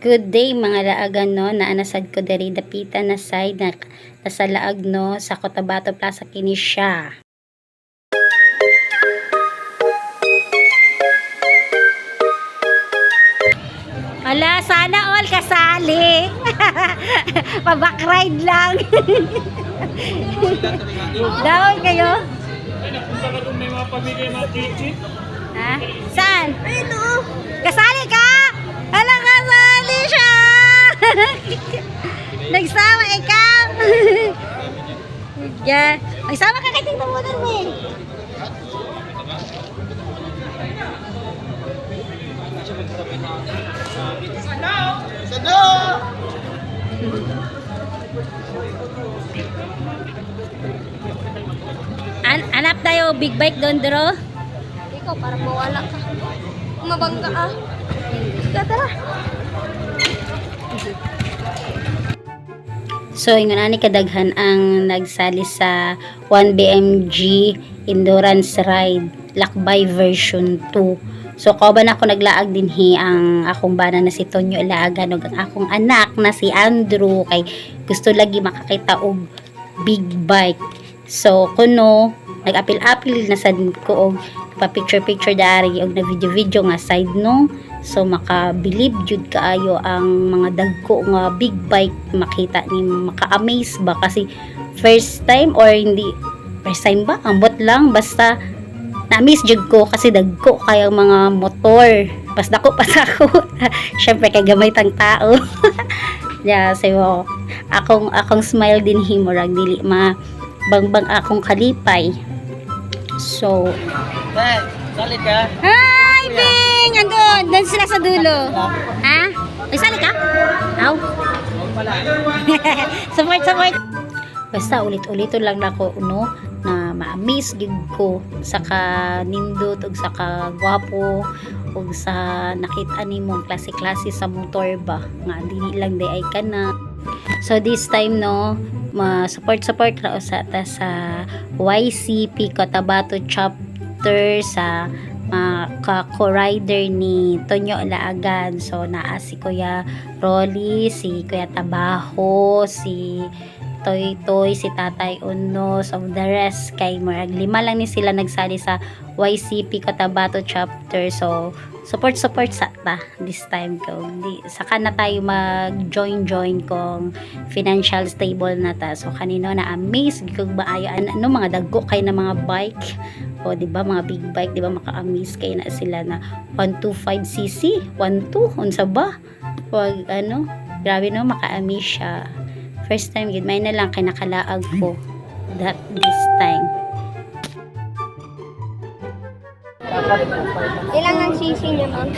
Good day mga laagan no, naanasad ko diri dapita na side na nasa laag no sa Cotabato Plaza kini siya. Ala, sana all kasali. Pa-backride lang. Down kayo. Ay, napunta ka doon may mga pamigay mga kitchen. Ha? Saan? Ito. Kasali ka? Alam, kasali siya. Nagsama ikaw. Yeah. Nagsama ka kay Tito Modern eh. Anap tayo big bike doon dro. Ikaw, parang mawala ka. Mabangga ah. Tara. So, ingon ani kadaghan ang nagsali sa 1BMG Endurance Ride Lakbay version 2. So, kauban ako naglaag dinhi ang akong bana na si Tonyo Ilaagan ug ang akong anak na si Andrew kay gusto lagi makakita og big bike. So, kuno nag-apil-apil na sad ko og pa-picture-picture dari og na video-video nga side no. So makabilib jud kaayo ang mga dagko nga big bike makita ni maka-amaze ba kasi first time or hindi first time ba ambot lang basta na-miss jud ko kasi dagko kay mga motor pas dako pa ako. Syempre kay gamay tang tao. Yeah, so akong smile din himurag dili bangbang akong kalipay. So, Sali ka? hi, Bing! Andun! Doon sila sa dulo. Ha? Ay, sali ka? Aw? Support! Basta ulit-ulito lang na ako, no? Na ma-amaze gig ko sa ka-nindot o sa ka-gwapo o sa nakita ni mong klase-klase sa motor ba. Nga, hindi lang day ay ka na. So, this time, no, support ra sa YCP Cotabato chapter sa ka-co-rider ni Tonyo Ilaagan. So naa si Kuya Rolly, si Kuya Tabaho, si Toy, si Tatay Unos, of the rest kay murag 5 lang ni sila nagsali sa YCP Cotabato chapter. So support sa ta this time ko. Di saka na tayo mag-join kung financial stable na ta. So kanino na amaze gig maayo ano mga dagko kay na mga bike. O di ba mga big bike di ba maka-amaze kay na sila na 125cc, 12 unsa ba? Wag ano, grabe no maka-amaze siya. First time gid may na lang kay nakalaag ko that this time. Ilang ang sisi niya, ma'am?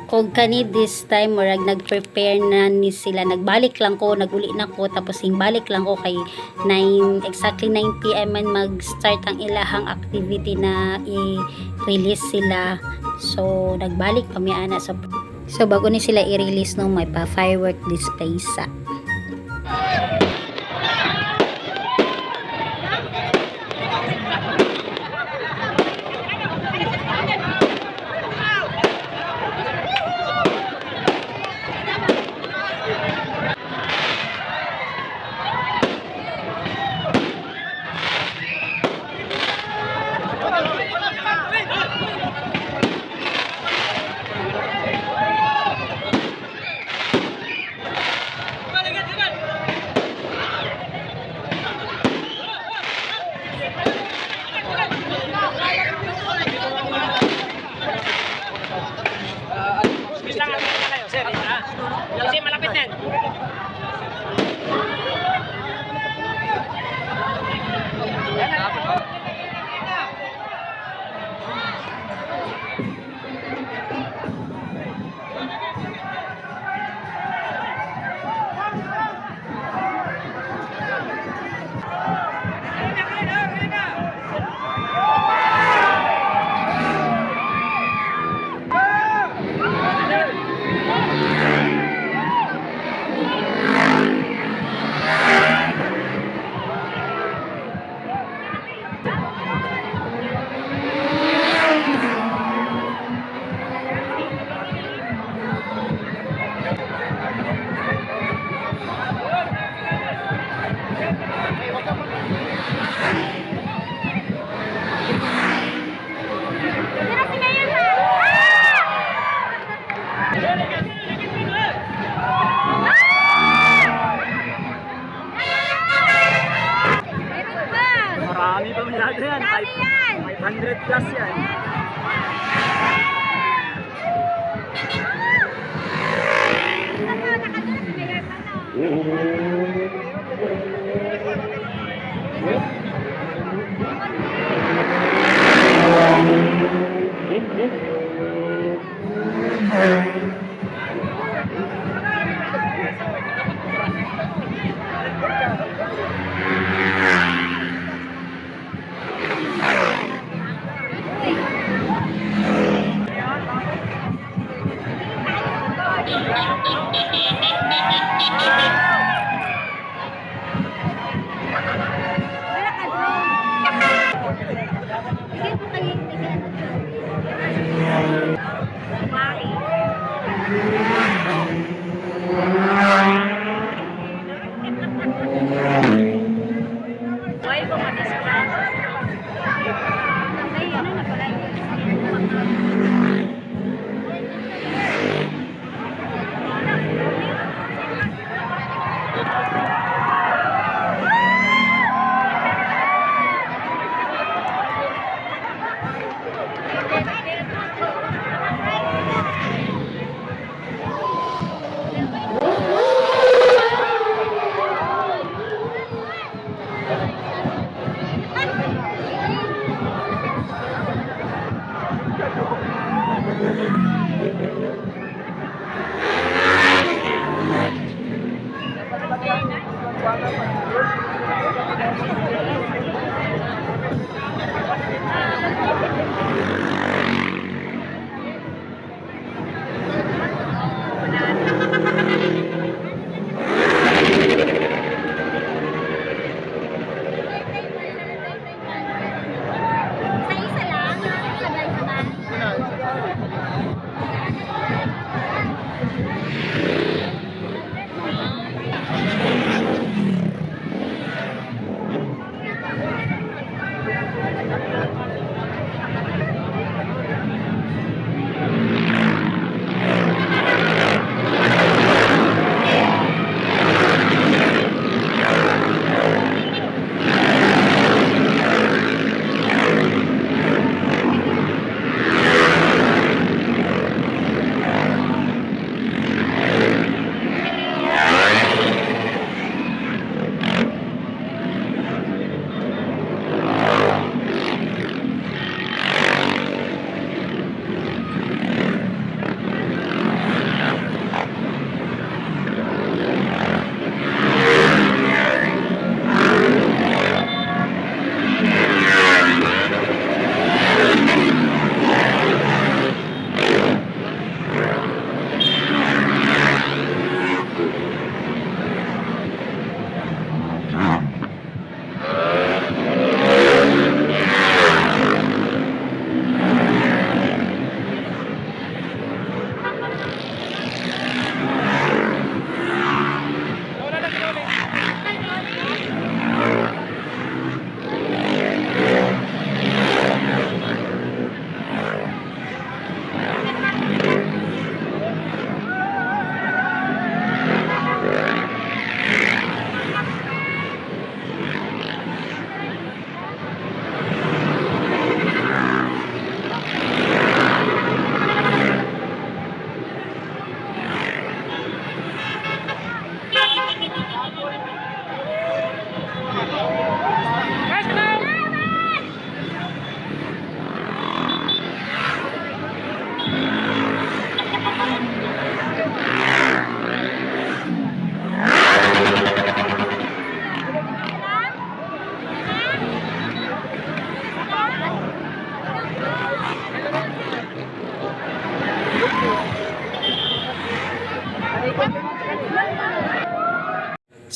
Og kani this time murag nag-prepare na ni sila, nagbalik lang ko, naguli na ko tapos balik lang ko kay 9 PM man mag-start ang ilahang activity na i-release sila. So nagbalik kami ana so bago ni sila i-release no may pa firework display sa Dami pa masyado yan. Dami yan! 500 plus yan. Bigay po kayo yung ticket. Bye. Why po mag-discuss? Ay, ano na pala yun? Sa isa lang, sabay-sabay.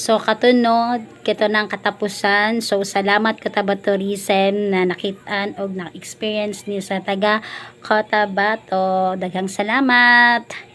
So katunod kito ng katapusan. So salamat Cotabato Tourism na nakitaan og na-experience ni sa taga Cotabato. Daghang salamat.